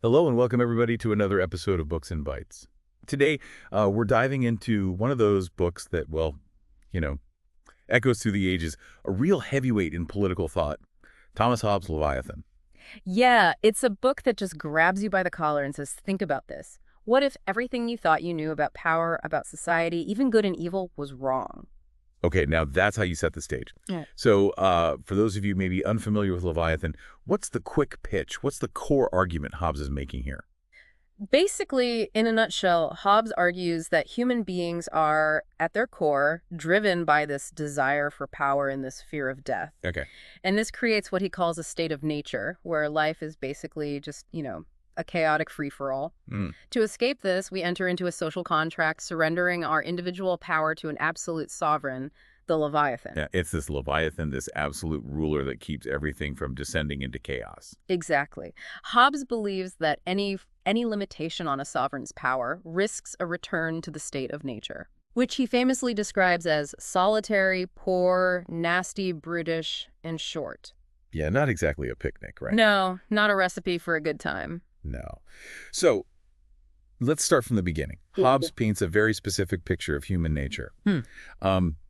Hello and welcome everybody to another episode of Books and Bytes. Today, we're diving into one of those books that, well, you know, echoes through the ages, a real heavyweight in political thought, Thomas Hobbes' Leviathan. Yeah, it's a book that just grabs you by the collar and says, think about this. What if everything you thought you knew about power, about society, even good and evil, was wrong? Okay, now that's how you set the stage. Yeah. So, for those of you maybe unfamiliar with Leviathan, what's the quick pitch? What's the core argument Hobbes is making here? Basically, in a nutshell, Hobbes argues that human beings are, at their core, driven by this desire for power and this fear of death. Okay. And this creates what he calls a state of nature, where life is basically just, a chaotic free-for-all. Mm. To escape this, we enter into a social contract, surrendering our individual power to an absolute sovereign, the Leviathan. Yeah, it's this Leviathan, this absolute ruler that keeps everything from descending into chaos. Exactly. Hobbes believes that any limitation on a sovereign's power risks a return to the state of nature, which he famously describes as solitary, poor, nasty, brutish, and short. Yeah, not exactly a picnic, right? No, not a recipe for a good time. No. So, let's start from the beginning. Hobbes paints a very specific picture of human nature.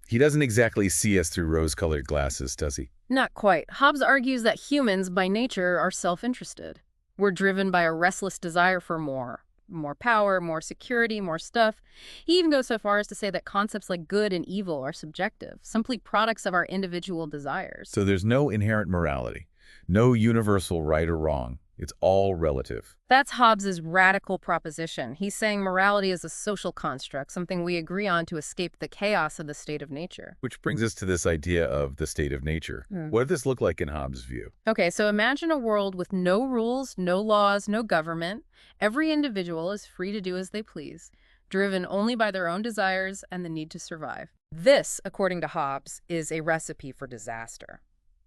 He doesn't exactly see us through rose-colored glasses, does he? Not quite. Hobbes argues that humans, by nature, are self-interested. We're driven by a restless desire for more. More power, more security, more stuff. He even goes so far as to say that concepts like good and evil are subjective, simply products of our individual desires. So there's no inherent morality, no universal right or wrong. It's all relative. That's Hobbes's radical proposition. He's saying morality is a social construct, something we agree on to escape the chaos of the state of nature. Which brings us to this idea of the state of nature. What does this look like in Hobbes' view? Okay, so imagine a world with no rules, no laws, no government. Every individual is free to do as they please, driven only by their own desires and the need to survive. This, according to Hobbes, is a recipe for disaster.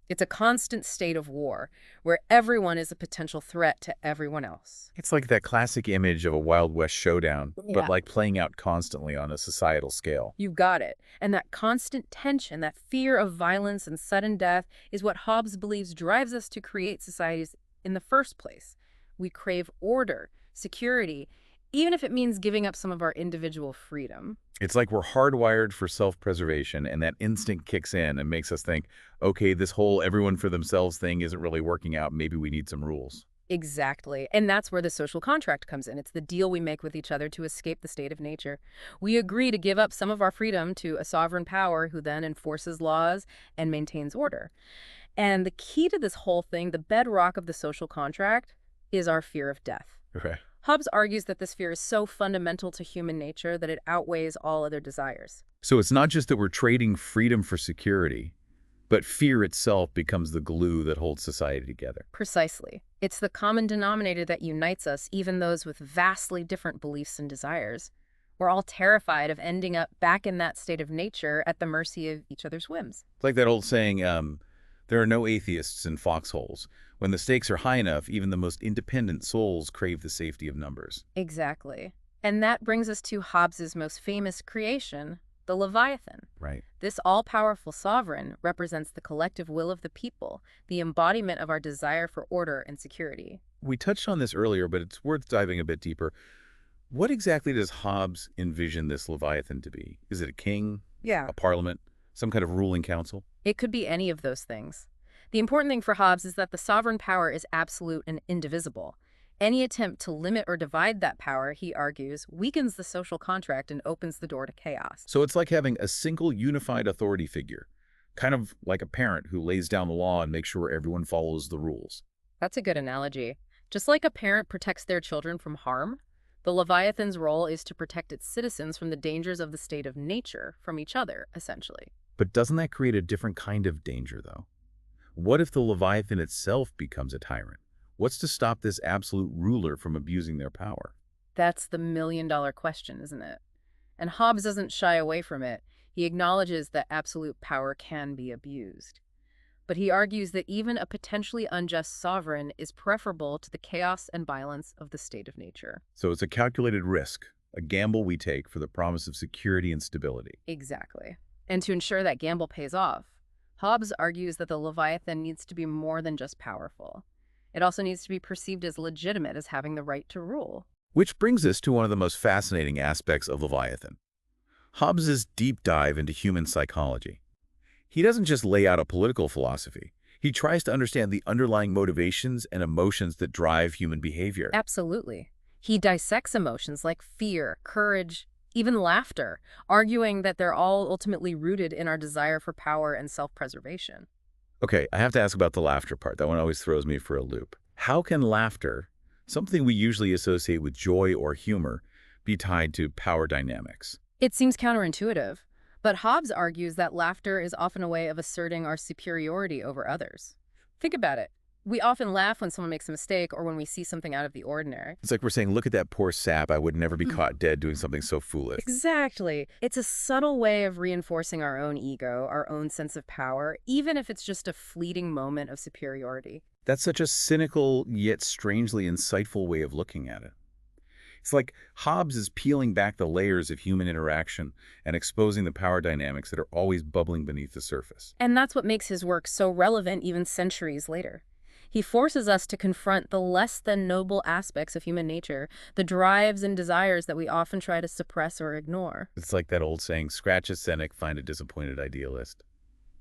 It's a constant state of war, where everyone is a potential threat to everyone else. It's like that classic image of a Wild West showdown, Yeah. but like playing out constantly on a societal scale. You've got it. And that constant tension, that fear of violence and sudden death, is what Hobbes believes drives us to create societies in the first place. We crave order, security, even if it means giving up some of our individual freedom. It's like we're hardwired for self-preservation, and that instinct kicks in and makes us think, okay, this whole everyone for themselves thing isn't really working out. Maybe we need some rules. Exactly. And that's where the social contract comes in. It's the deal we make with each other to escape the state of nature. We agree to give up some of our freedom to a sovereign power who then enforces laws and maintains order. And the key to this whole thing, the bedrock of the social contract, is our fear of death. Okay. Hobbes argues that this fear is so fundamental to human nature that it outweighs all other desires. So it's not just that we're trading freedom for security, but fear itself becomes the glue that holds society together. Precisely. It's the common denominator that unites us, even those with vastly different beliefs and desires. We're all terrified of ending up back in that state of nature at the mercy of each other's whims. It's like that old saying, there are no atheists in foxholes. When the stakes are high enough, even the most independent souls crave the safety of numbers. Exactly. And that brings us to Hobbes's most famous creation, the Leviathan. Right. This all-powerful sovereign represents the collective will of the people, the embodiment of our desire for order and security. We touched on this earlier, but it's worth diving a bit deeper. What exactly does Hobbes envision this Leviathan to be? Is it a king, Yeah. a parliament, some kind of ruling council? It could be any of those things. The important thing for Hobbes is that the sovereign power is absolute and indivisible. Any attempt to limit or divide that power, he argues, weakens the social contract and opens the door to chaos. So it's like having a single unified authority figure, kind of like a parent who lays down the law and makes sure everyone follows the rules. That's a good analogy. Just like a parent protects their children from harm, the Leviathan's role is to protect its citizens from the dangers of the state of nature, from each other, essentially. But doesn't that create a different kind of danger, though? What if the Leviathan itself becomes a tyrant? What's to stop this absolute ruler from abusing their power? That's the million-dollar question, isn't it? And Hobbes doesn't shy away from it. He acknowledges that absolute power can be abused. But he argues that even a potentially unjust sovereign is preferable to the chaos and violence of the state of nature. So it's a calculated risk, a gamble we take for the promise of security and stability. Exactly. And to ensure that gamble pays off, Hobbes argues that the Leviathan needs to be more than just powerful. It also needs to be perceived as legitimate, as having the right to rule. Which brings us to one of the most fascinating aspects of Leviathan, Hobbes's deep dive into human psychology. He doesn't just lay out a political philosophy. He tries to understand the underlying motivations and emotions that drive human behavior. Absolutely. He dissects emotions like fear, courage, even laughter, arguing that they're all ultimately rooted in our desire for power and self-preservation. Okay, I have to ask about the laughter part. That one always throws me for a loop. How can laughter, something we usually associate with joy or humor, be tied to power dynamics? It seems counterintuitive, but Hobbes argues that laughter is often a way of asserting our superiority over others. Think about it. We often laugh when someone makes a mistake or when we see something out of the ordinary. It's like we're saying, look at that poor sap. I would never be caught dead doing something so foolish. Exactly. It's a subtle way of reinforcing our own ego, our own sense of power, even if it's just a fleeting moment of superiority. That's such a cynical yet strangely insightful way of looking at it. It's like Hobbes is peeling back the layers of human interaction and exposing the power dynamics that are always bubbling beneath the surface. And that's what makes his work so relevant even centuries later. He forces us to confront the less than noble aspects of human nature, the drives and desires that we often try to suppress or ignore. It's like that old saying, scratch a cynic, find a disappointed idealist.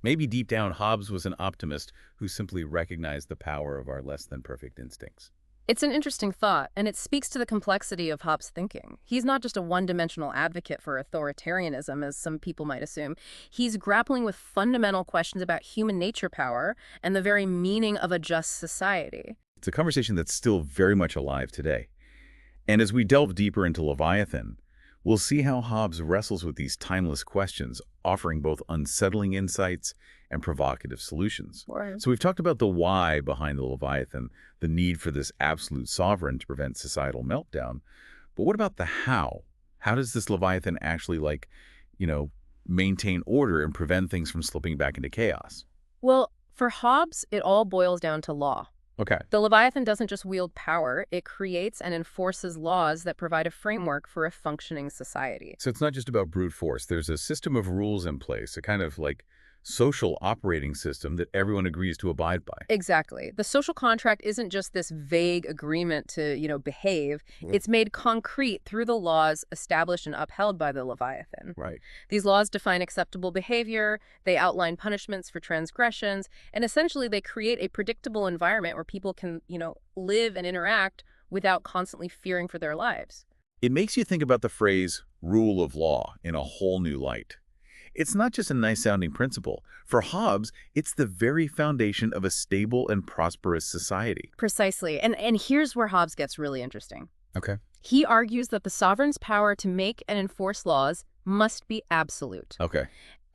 Maybe deep down, Hobbes was an optimist who simply recognized the power of our less than perfect instincts. It's an interesting thought, and it speaks to the complexity of Hobbes' thinking. He's not just a one-dimensional advocate for authoritarianism, as some people might assume. He's grappling with fundamental questions about human nature power and the very meaning of a just society. It's a conversation that's still very much alive today. And as we delve deeper into Leviathan, we'll see how Hobbes wrestles with these timeless questions, offering both unsettling insights and provocative solutions. Right. So we've talked about the why behind the Leviathan, the need for this absolute sovereign to prevent societal meltdown. But what about the how? How does this Leviathan actually, maintain order and prevent things from slipping back into chaos? Well, for Hobbes, it all boils down to law. Okay. The Leviathan doesn't just wield power, it creates and enforces laws that provide a framework for a functioning society. So it's not just about brute force. There's a system of rules in place, a kind of social operating system that everyone agrees to abide by. Exactly. The social contract isn't just this vague agreement to, behave. It's made concrete through the laws established and upheld by the Leviathan. Right. These laws define acceptable behavior, they outline punishments for transgressions, and essentially they create a predictable environment where people can, live and interact without constantly fearing for their lives. It makes you think about the phrase rule of law in a whole new light. It's not just a nice-sounding principle. For Hobbes, it's the very foundation of a stable and prosperous society. Precisely. And here's where Hobbes gets really interesting. Okay. He argues that the sovereign's power to make and enforce laws must be absolute. Okay.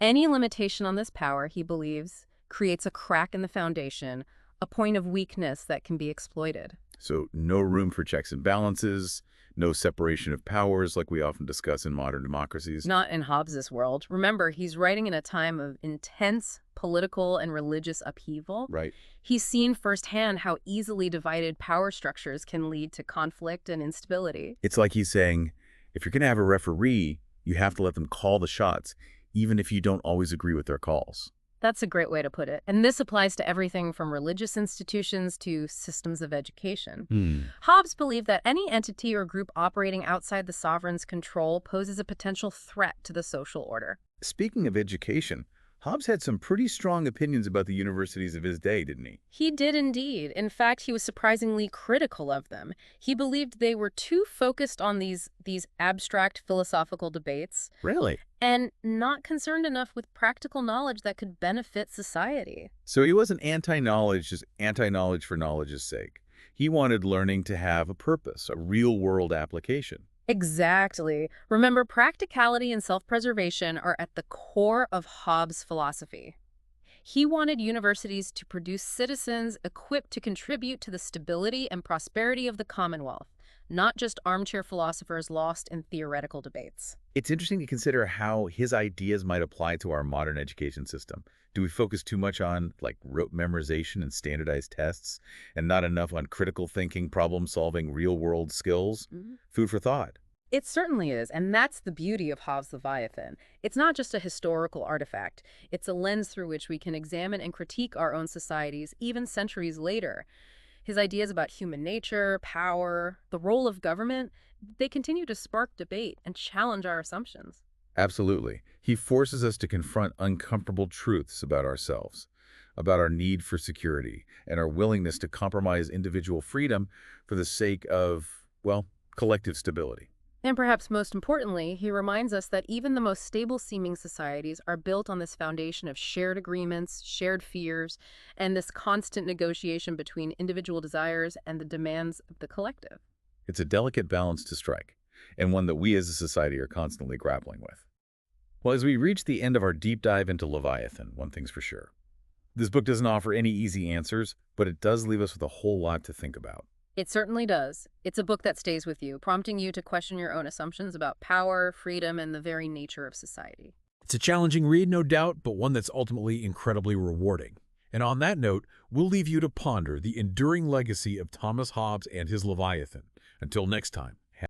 Any limitation on this power, he believes, creates a crack in the foundation, a point of weakness that can be exploited. So no room for checks and balances, no separation of powers like we often discuss in modern democracies. Not in Hobbes' world. Remember, he's writing in a time of intense political and religious upheaval. Right. He's seen firsthand how easily divided power structures can lead to conflict and instability. It's like he's saying, if you're going to have a referee, you have to let them call the shots, even if you don't always agree with their calls. That's a great way to put it. And this applies to everything from religious institutions to systems of education. Hobbes believed that any entity or group operating outside the sovereign's control poses a potential threat to the social order. Speaking of education, Hobbes had some pretty strong opinions about the universities of his day, didn't he? He did indeed. In fact, he was surprisingly critical of them. He believed they were too focused on these abstract philosophical debates. Really? And not concerned enough with practical knowledge that could benefit society. So he wasn't anti-knowledge, just anti-knowledge for knowledge's sake. He wanted learning to have a purpose, a real-world application. Exactly. Remember, practicality and self-preservation are at the core of Hobbes' philosophy. He wanted universities to produce citizens equipped to contribute to the stability and prosperity of the Commonwealth, not just armchair philosophers lost in theoretical debates. It's interesting to consider how his ideas might apply to our modern education system. Do we focus too much on, rote memorization and standardized tests, and not enough on critical thinking, problem-solving, real-world skills? Food for thought. It certainly is, and that's the beauty of Hobbes' Leviathan. It's not just a historical artifact. It's a lens through which we can examine and critique our own societies, even centuries later. His ideas about human nature, power, the role of government, they continue to spark debate and challenge our assumptions. Absolutely. He forces us to confront uncomfortable truths about ourselves, about our need for security, and our willingness to compromise individual freedom for the sake of, well, collective stability. And perhaps most importantly, he reminds us that even the most stable seeming societies are built on this foundation of shared agreements, shared fears, and this constant negotiation between individual desires and the demands of the collective. It's a delicate balance to strike, and one that we as a society are constantly grappling with. Well, as we reach the end of our deep dive into Leviathan, one thing's for sure. This book doesn't offer any easy answers, but it does leave us with a whole lot to think about. It certainly does. It's a book that stays with you, prompting you to question your own assumptions about power, freedom, and the very nature of society. It's a challenging read, no doubt, but one that's ultimately incredibly rewarding. And on that note, we'll leave you to ponder the enduring legacy of Thomas Hobbes and his Leviathan. Until next time.